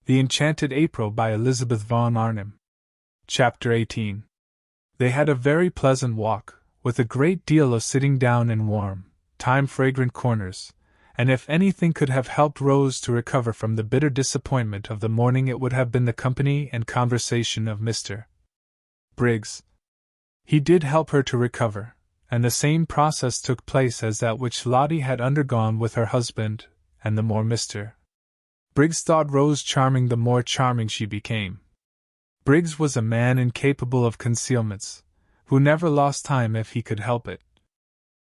The Enchanted April by Elizabeth von Arnim. Chapter 18. They had a very pleasant walk, with a great deal of sitting down in warm, time-fragrant corners, and if anything could have helped Rose to recover from the bitter disappointment of the morning it would have been the company and conversation of Mr. Briggs. He did help her to recover, and the same process took place as that which Lottie had undergone with her husband, and the more Mr. Briggs thought Rose charming the more charming she became. Briggs was a man incapable of concealments, who never lost time if he could help it.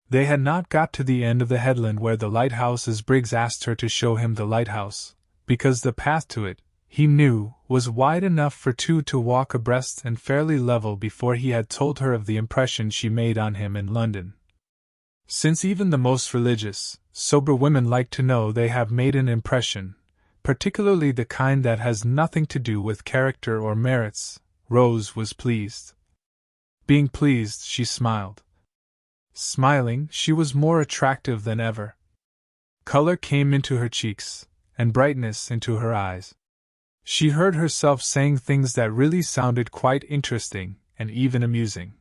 They had not got to the end of the headland where the lighthouse as Briggs asked her to show him the lighthouse, because the path to it, he knew, was wide enough for two to walk abreast and fairly level before he had told her of the impression she made on him in London. Since even the most religious, sober women like to know they have made an impression, particularly the kind that has nothing to do with character or merits, Rose was pleased. Being pleased, she smiled. Smiling, she was more attractive than ever. Color came into her cheeks, and brightness into her eyes. She heard herself saying things that really sounded quite interesting, and even amusing.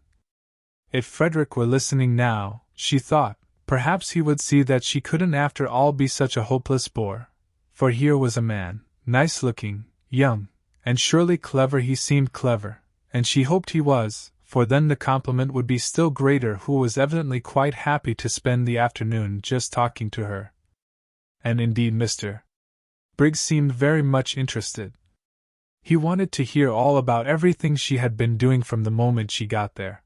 If Frederick were listening now, she thought, perhaps he would see that she couldn't after all be such a hopeless bore. For here was a man, nice-looking, young, and surely clever. He seemed clever, and she hoped he was, for then the compliment would be still greater, who was evidently quite happy to spend the afternoon just talking to her. And indeed Mr. Briggs seemed very much interested. He wanted to hear all about everything she had been doing from the moment she got there.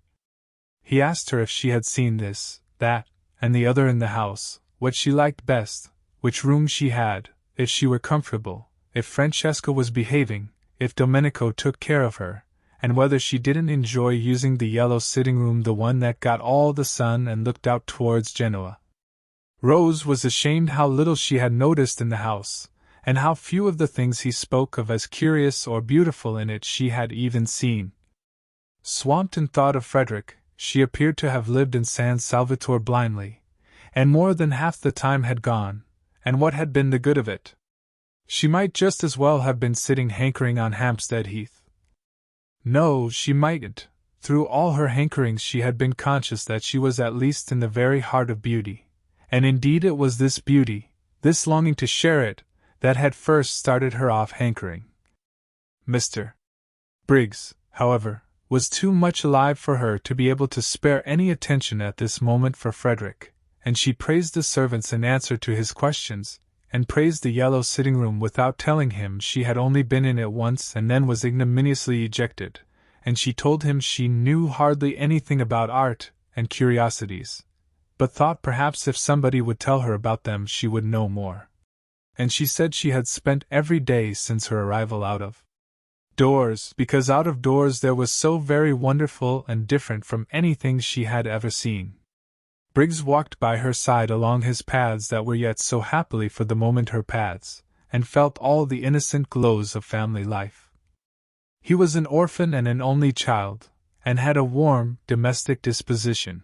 He asked her if she had seen this, that, and the other in the house, what she liked best, which room she had, if she were comfortable, if Francesca was behaving, if Domenico took care of her, and whether she didn't enjoy using the yellow sitting room, the one that got all the sun and looked out towards Genoa. Rose was ashamed how little she had noticed in the house, and how few of the things he spoke of as curious or beautiful in it she had even seen. Swamped in thought of Frederick, she appeared to have lived in San Salvatore blindly, and more than half the time had gone, and what had been the good of it? She might just as well have been sitting hankering on Hampstead Heath. No, she mightn't. Through all her hankerings she had been conscious that she was at least in the very heart of beauty, and indeed it was this beauty, this longing to share it, that had first started her off hankering. Mr. Briggs, however, was too much alive for her to be able to spare any attention at this moment for Frederick, and she praised the servants in answer to his questions, and praised the yellow sitting room without telling him she had only been in it once and then was ignominiously ejected, and she told him she knew hardly anything about art and curiosities, but thought perhaps if somebody would tell her about them she would know more. And she said she had spent every day since her arrival out of doors, because out of doors there was so very wonderful and different from anything she had ever seen. Briggs walked by her side along his paths that were yet so happily for the moment her paths, and felt all the innocent glows of family life. He was an orphan and an only child, and had a warm, domestic disposition.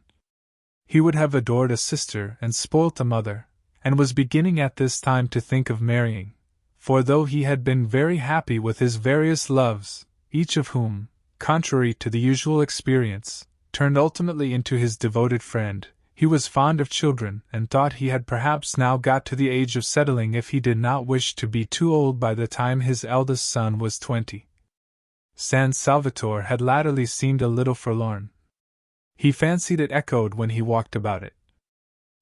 He would have adored a sister and spoilt a mother, and was beginning at this time to think of marrying, for though he had been very happy with his various loves, each of whom, contrary to the usual experience, turned ultimately into his devoted friend, he was fond of children and thought he had perhaps now got to the age of settling if he did not wish to be too old by the time his eldest son was 20. San Salvatore had latterly seemed a little forlorn. He fancied it echoed when he walked about it.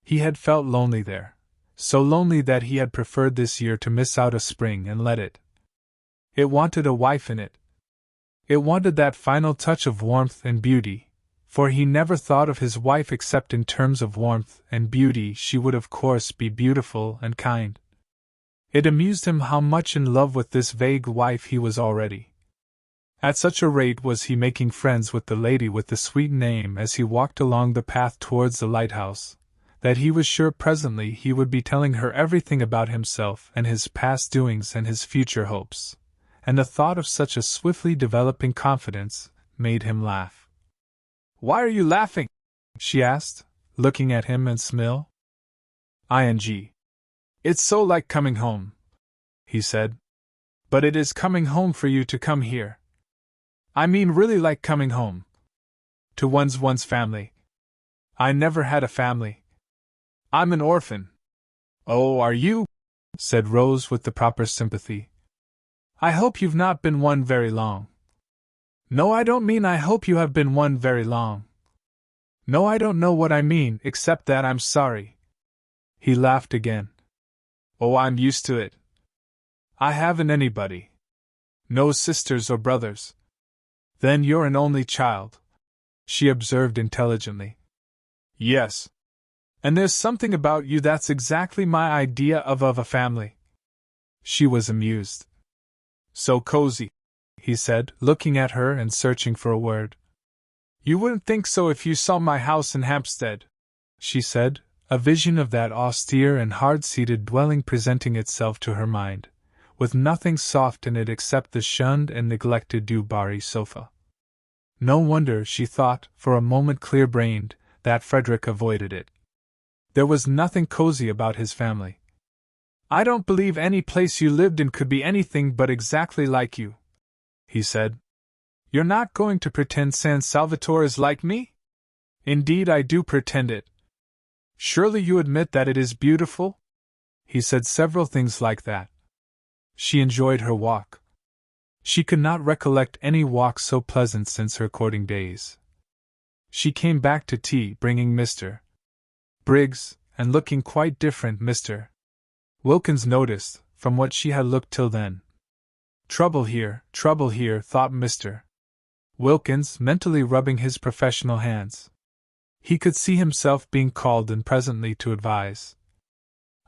He had felt lonely there, so lonely that he had preferred this year to miss out a spring and let it. It wanted a wife in it. It wanted that final touch of warmth and beauty, for he never thought of his wife except in terms of warmth and beauty. She would of course be beautiful and kind. It amused him how much in love with this vague wife he was already. At such a rate was he making friends with the lady with the sweet name as he walked along the path towards the lighthouse, that he was sure presently he would be telling her everything about himself and his past doings and his future hopes, and the thought of such a swiftly developing confidence made him laugh. "Why are you laughing?" she asked, looking at him and smile. "It's so like coming home," he said. But it is coming home for you to come here. I mean really like coming home. To one's family. I never had a family. I'm an orphan. Oh, are you? Said Rose with the proper sympathy. I hope you've not been one very long. No, I don't mean I hope you have been one very long. No, I don't know what I mean, except that I'm sorry. He laughed again. Oh, I'm used to it. I haven't anybody. No sisters or brothers. Then you're an only child, she observed intelligently. Yes. And there's something about you that's exactly my idea of a family. She was amused. So cozy, he said, looking at her and searching for a word. You wouldn't think so if you saw my house in Hampstead, she said, a vision of that austere and hard-seated dwelling presenting itself to her mind, with nothing soft in it except the shunned and neglected Du-Barry sofa. No wonder, she thought, for a moment clear-brained, that Frederick avoided it. There was nothing cozy about his family. I don't believe any place you lived in could be anything but exactly like you, he said. You're not going to pretend San Salvatore is like me? Indeed, I do pretend it. Surely you admit that it is beautiful? He said several things like that. She enjoyed her walk. She could not recollect any walk so pleasant since her courting days. She came back to tea, bringing Mr. Briggs, and looking quite different Mr. Wilkins noticed, from what she had looked till then. Trouble here, thought Mr. Wilkins, mentally rubbing his professional hands. He could see himself being called in presently to advise.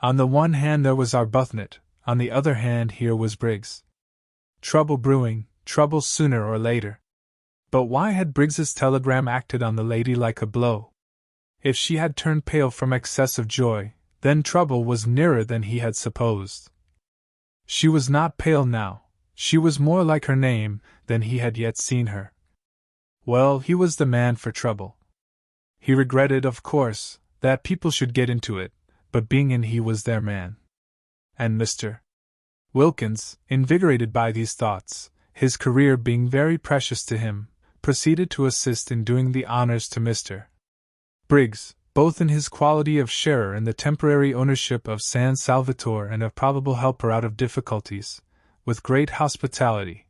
On the one hand there was Arbuthnot, on the other hand here was Briggs. Trouble brewing, trouble sooner or later. But why had Briggs's telegram acted on the lady like a blow? If she had turned pale from excess of joy, then trouble was nearer than he had supposed. She was not pale now, she was more like her name than he had yet seen her. Well, he was the man for trouble. He regretted, of course, that people should get into it, but being in he was their man. And Mr. Wilkins, invigorated by these thoughts, his career being very precious to him, proceeded to assist in doing the honors to Mr. Briggs, both in his quality of sharer in the temporary ownership of San Salvatore and of probable helper out of difficulties, with great hospitality,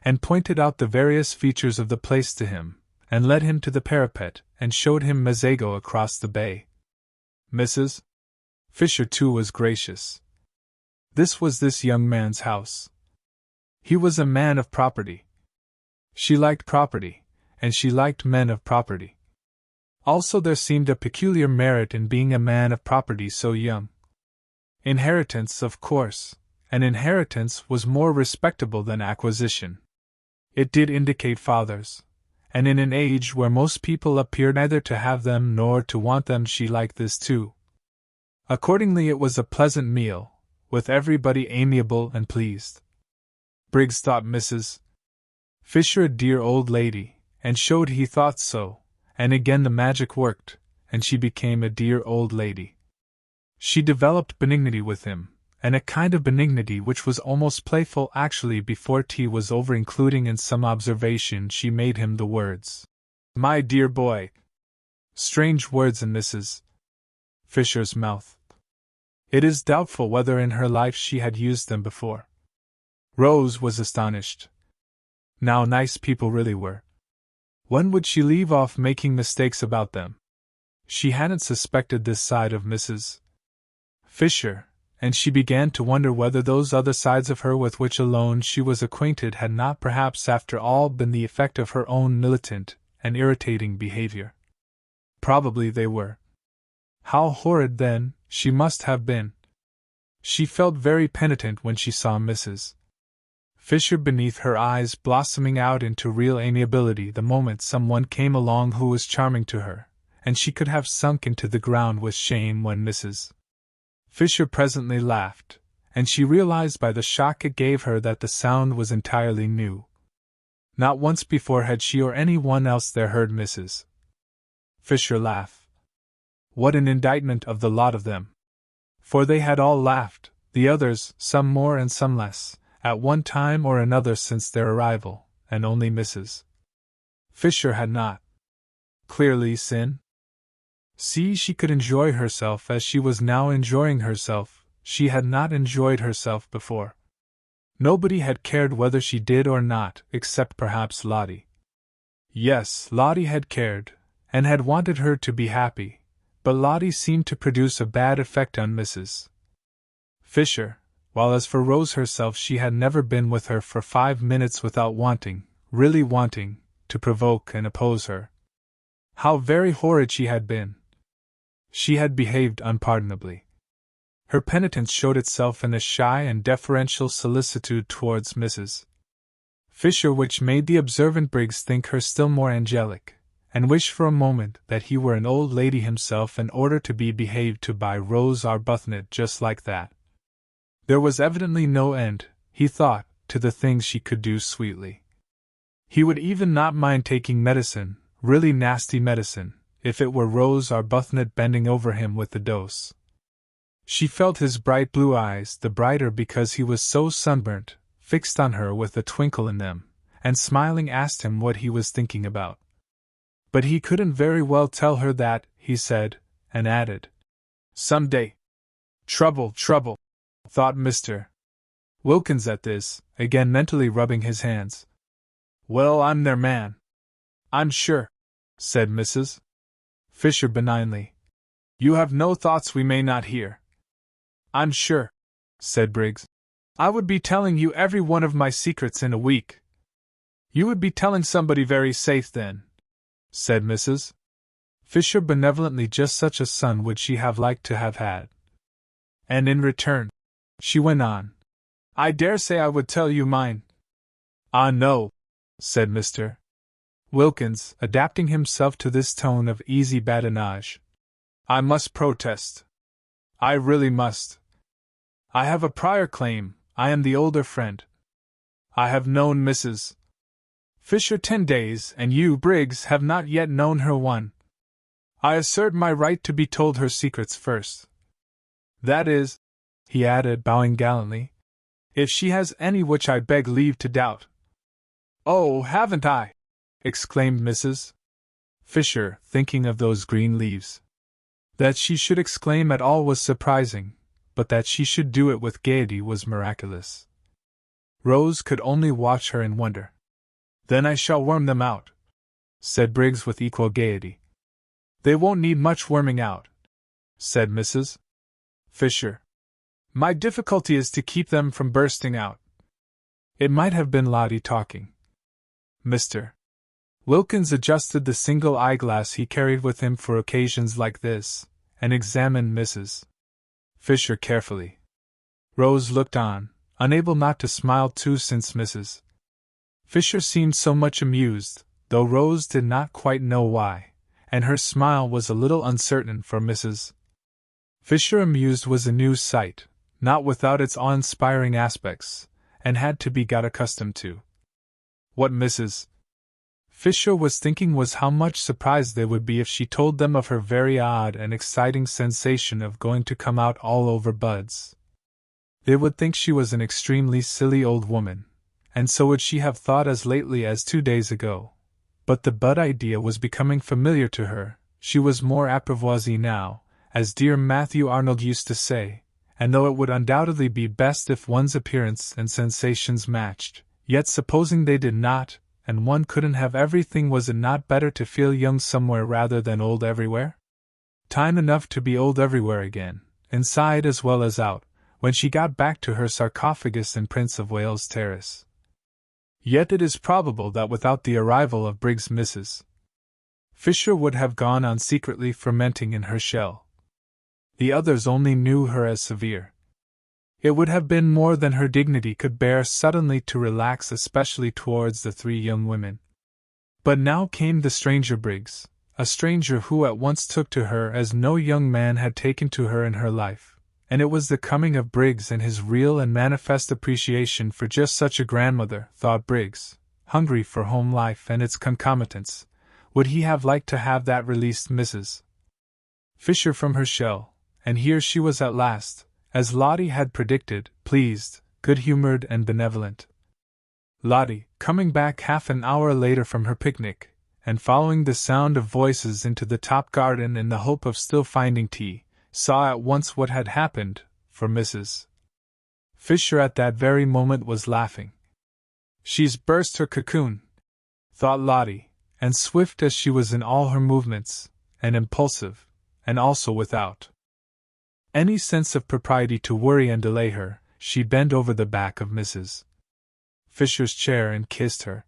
and pointed out the various features of the place to him, and led him to the parapet, and showed him Mezzago across the bay. Mrs. Fisher, too, was gracious. This was this young man's house. He was a man of property. She liked property, and she liked men of property. Also there seemed a peculiar merit in being a man of property so young. Inheritance, of course, and inheritance was more respectable than acquisition. It did indicate fathers, and in an age where most people appear neither to have them nor to want them, she liked this too. Accordingly it was a pleasant meal, with everybody amiable and pleased. Briggs thought Mrs. Fisher a dear old lady, and showed he thought so, and again the magic worked, and she became a dear old lady. She developed benignity with him, and a kind of benignity which was almost playful actually before tea was over, including in some observation she made him the words, "My dear boy." Strange words in Mrs. Fisher's mouth. It is doubtful whether in her life she had used them before. Rose was astonished. Now nice people really were. When would she leave off making mistakes about them? She hadn't suspected this side of Mrs. Fisher, and she began to wonder whether those other sides of her with which alone she was acquainted had not perhaps after all been the effect of her own militant and irritating behavior. Probably they were. How horrid, then, she must have been. She felt very penitent when she saw Mrs. Fisher beneath her eyes blossoming out into real amiability the moment someone came along who was charming to her, and she could have sunk into the ground with shame when Mrs. Fisher presently laughed, and she realized by the shock it gave her that the sound was entirely new. Not once before had she or any one else there heard Mrs. Fisher laugh. What an indictment of the lot of them! For they had all laughed, the others, some more and some less, at one time or another since their arrival, and only Mrs. Fisher had not. Clearly seen. See, she could enjoy herself as she was now enjoying herself. She had not enjoyed herself before. Nobody had cared whether she did or not, except perhaps Lottie. Yes, Lottie had cared, and had wanted her to be happy, but Lottie seemed to produce a bad effect on Mrs. Fisher, while as for Rose herself, she had never been with her for 5 minutes without wanting, really wanting, to provoke and oppose her. How very horrid she had been! She had behaved unpardonably. Her penitence showed itself in a shy and deferential solicitude towards Mrs. Fisher, which made the observant Briggs think her still more angelic, and wish for a moment that he were an old lady himself in order to be behaved to by Rose Arbuthnot just like that. There was evidently no end, he thought, to the things she could do sweetly. He would even not mind taking medicine, really nasty medicine, if it were Rose Arbuthnot bending over him with the dose. She felt his bright blue eyes, the brighter because he was so sunburnt, fixed on her with a twinkle in them, and smiling asked him what he was thinking about. But he couldn't very well tell her that, he said, and added, "Some day." Trouble, thought Mr. Wilkins at this, again mentally rubbing his hands. Well, I'm their man. I'm sure, said Mrs. Fisher benignly. You have no thoughts we may not hear. I'm sure, said Briggs. I would be telling you every one of my secrets in a week. You would be telling somebody very safe then, said Mrs. Fisher benevolently. Just such a son would she have liked to have had. And in return, she went on, I dare say I would tell you mine. Ah, no, said Mr. Wilkins, adapting himself to this tone of easy badinage. I must protest. I really must. I have a prior claim. I am the older friend. I have known Mrs. Fisher 10 days, and you, Briggs, have not yet known her 1. I assert my right to be told her secrets first. That is, he added, bowing gallantly, if she has any which I beg leave to doubt. Oh, haven't I? Exclaimed Mrs. Fisher, thinking of those green leaves. That she should exclaim at all was surprising, but that she should do it with gaiety was miraculous. Rose could only watch her in wonder. Then I shall worm them out, said Briggs with equal gaiety. They won't need much worming out, said Mrs. Fisher. My difficulty is to keep them from bursting out. It might have been Lottie talking. Mr. Wilkins adjusted the single eyeglass he carried with him for occasions like this, and examined Mrs. Fisher carefully. Rose looked on, unable not to smile too, since Mrs. Fisher seemed so much amused, though Rose did not quite know why, and her smile was a little uncertain, for Mrs. Fisher amused was a new sight, not without its awe-inspiring aspects, and had to be got accustomed to. What Mrs. Fisher was thinking was how much surprised they would be if she told them of her very odd and exciting sensation of going to come out all over buds. They would think she was an extremely silly old woman, and so would she have thought as lately as 2 days ago. But the bud idea was becoming familiar to her. She was more apprivoisée now, as dear Matthew Arnold used to say, and though it would undoubtedly be best if one's appearance and sensations matched, yet supposing they did not, and one couldn't have everything, was it not better to feel young somewhere rather than old everywhere? Time enough to be old everywhere again, inside as well as out, when she got back to her sarcophagus in Prince of Wales Terrace. Yet it is probable that without the arrival of Briggs, Mrs. Fisher would have gone on secretly fermenting in her shell. The others only knew her as severe. It would have been more than her dignity could bear suddenly to relax, especially towards the 3 young women. But now came the stranger Briggs, a stranger who at once took to her as no young man had taken to her in her life, and it was the coming of Briggs and his real and manifest appreciation for just such a grandmother, thought Briggs, hungry for home life and its concomitants. Would he have liked to have that released Mrs. Fisher from her shell, and here she was at last, as Lottie had predicted, pleased, good-humored and benevolent. Lottie, coming back half an hour later from her picnic, and following the sound of voices into the top garden in the hope of still finding tea, saw at once what had happened, for Mrs. Fisher at that very moment was laughing. "She's burst her cocoon," thought Lottie, and swift as she was in all her movements, and impulsive, and also without any sense of propriety to worry and delay her, she bent over the back of Mrs. Fisher's chair and kissed her.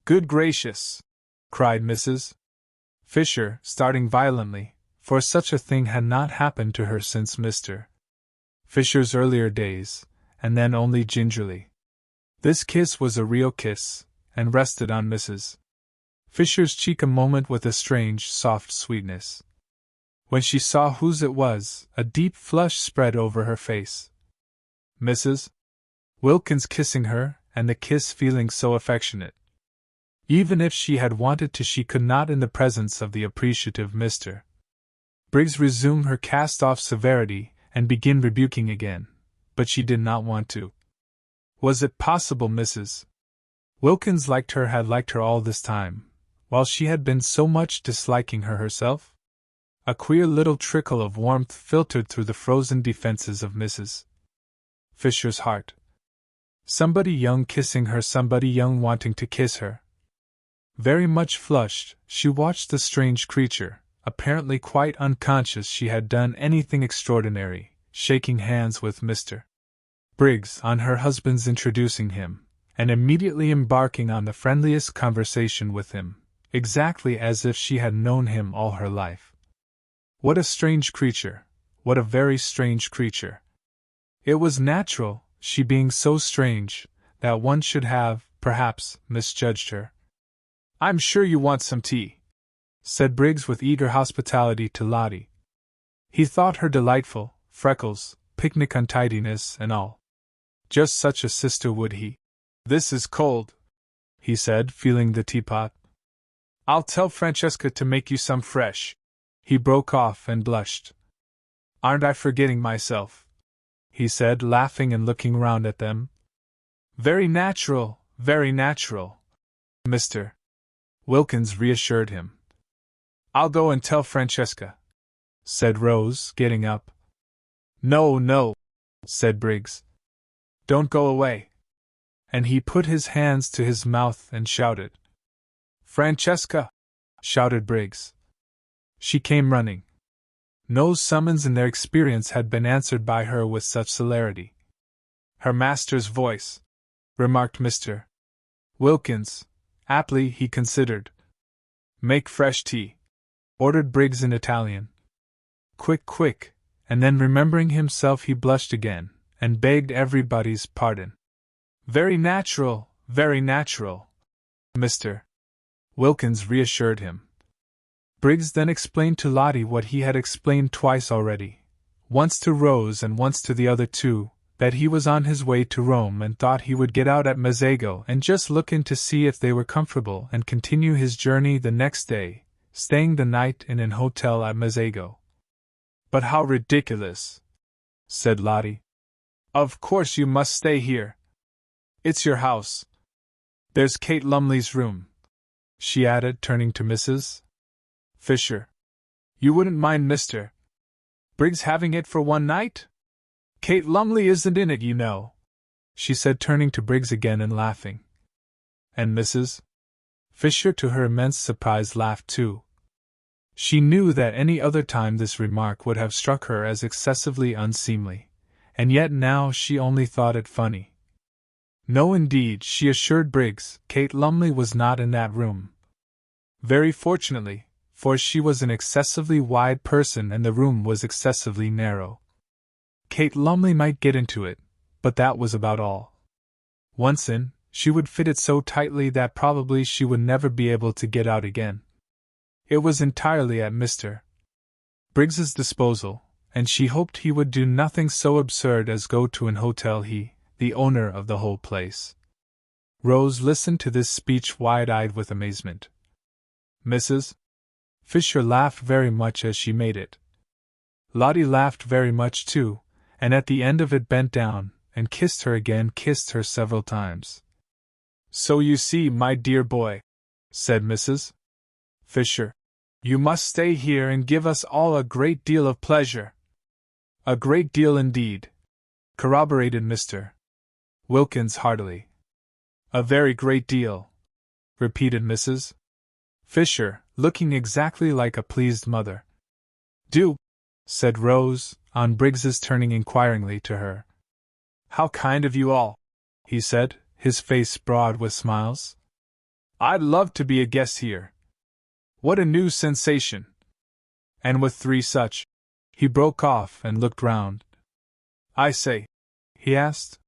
"Good gracious!" cried Mrs. Fisher, starting violently, for such a thing had not happened to her since Mr. Fisher's earlier days, and then only gingerly. This kiss was a real kiss, and rested on Mrs. Fisher's cheek a moment with a strange, soft sweetness. When she saw whose it was, a deep flush spread over her face. Mrs. Wilkins kissing her, and the kiss feeling so affectionate. Even if she had wanted to, she could not in the presence of the appreciative Mr. Briggs resume her cast-off severity and begin rebuking again, but she did not want to. Was it possible Mrs. Wilkins had liked her all this time, while she had been so much disliking her herself? A queer little trickle of warmth filtered through the frozen defenses of Mrs. Fisher's heart. Somebody young kissing her, somebody young wanting to kiss her. Very much flushed, she watched the strange creature, apparently quite unconscious she had done anything extraordinary, shaking hands with Mr. Briggs on her husband's introducing him, and immediately embarking on the friendliest conversation with him, exactly as if she had known him all her life. What a strange creature! What a very strange creature! It was natural, she being so strange, that one should have, perhaps, misjudged her. "I'm sure you want some tea," said Briggs with eager hospitality to Lottie. He thought her delightful, freckles, picnic untidiness, and all. Just such a sister would he. "This is cold," he said, feeling the teapot. "I'll tell Francesca to make you some fresh." He broke off and blushed. "Aren't I forgetting myself?" he said, laughing and looking round at them. Very natural, Mr. Wilkins reassured him. "I'll go and tell Francesca," said Rose, getting up. No, said Briggs. "Don't go away." And he put his hands to his mouth and shouted. "Francesca!" shouted Briggs. She came running. No summons in their experience had been answered by her with such celerity. "Her master's voice," remarked Mr. Wilkins. Aptly, he considered. "Make fresh tea," ordered Briggs in Italian. Quick, and then remembering himself he blushed again, and begged everybody's pardon. Very natural, Mr. Wilkins reassured him. Briggs then explained to Lottie what he had explained twice already, once to Rose and once to the other two, that he was on his way to Rome and thought he would get out at Mezzago and just look in to see if they were comfortable and continue his journey the next day, staying the night in an hotel at Mezzago. "But how ridiculous," said Lottie. "Of course you must stay here. It's your house. There's Kate Lumley's room," she added, turning to Mrs. Fisher. "You wouldn't mind Mr. Briggs having it for one night? Kate Lumley isn't in it, you know," she said, turning to Briggs again and laughing. And Mrs. Fisher, to her immense surprise, laughed too. She knew that any other time this remark would have struck her as excessively unseemly, and yet now she only thought it funny. No, indeed, she assured Briggs, Kate Lumley was not in that room. Very fortunately, for she was an excessively wide person and the room was excessively narrow. Kate Lumley might get into it, but that was about all. Once in, she would fit it so tightly that probably she would never be able to get out again. It was entirely at Mr. Briggs's disposal, and she hoped he would do nothing so absurd as go to an hotel, he, the owner of the whole place. Rose listened to this speech wide-eyed with amazement. Mrs. Fisher laughed very much as she made it. Lottie laughed very much too, and at the end of it bent down and kissed her again, kissed her several times. "So you see, my dear boy," said Mrs. Fisher, "you must stay here and give us all a great deal of pleasure." "A great deal indeed," corroborated Mr. Wilkins heartily. "A very great deal," repeated Mrs. Fisher, looking exactly like a pleased mother. "Do," said Rose, on Briggs's turning inquiringly to her. "How kind of you all," he said, his face broad with smiles. "I'd love to be a guest here. What a new sensation! And with 3 such—" He broke off and looked round. "I say," he asked,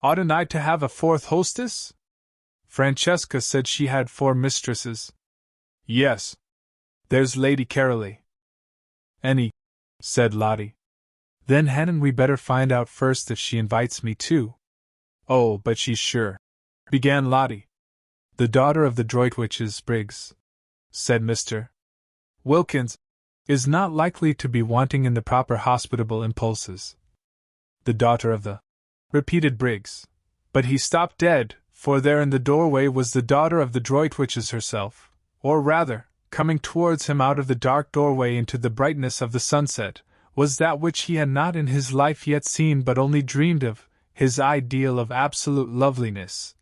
"oughtn't I to have a 4th hostess? Francesca said she had 4 mistresses." "Yes. There's Lady Carolee." "Any," said Lottie. "Then hadn't we better find out first if she invites me too?" "Oh, but she's sure," began Lottie. "The daughter of the Droitwiches, Briggs," said Mr. Wilkins, "is not likely to be wanting in the proper hospitable impulses." "The daughter of the," repeated Briggs. But he stopped dead, for there in the doorway was the daughter of the Droitwiches herself, or rather, coming towards him out of the dark doorway into the brightness of the sunset, was that which he had not in his life yet seen but only dreamed of, his ideal of absolute loveliness,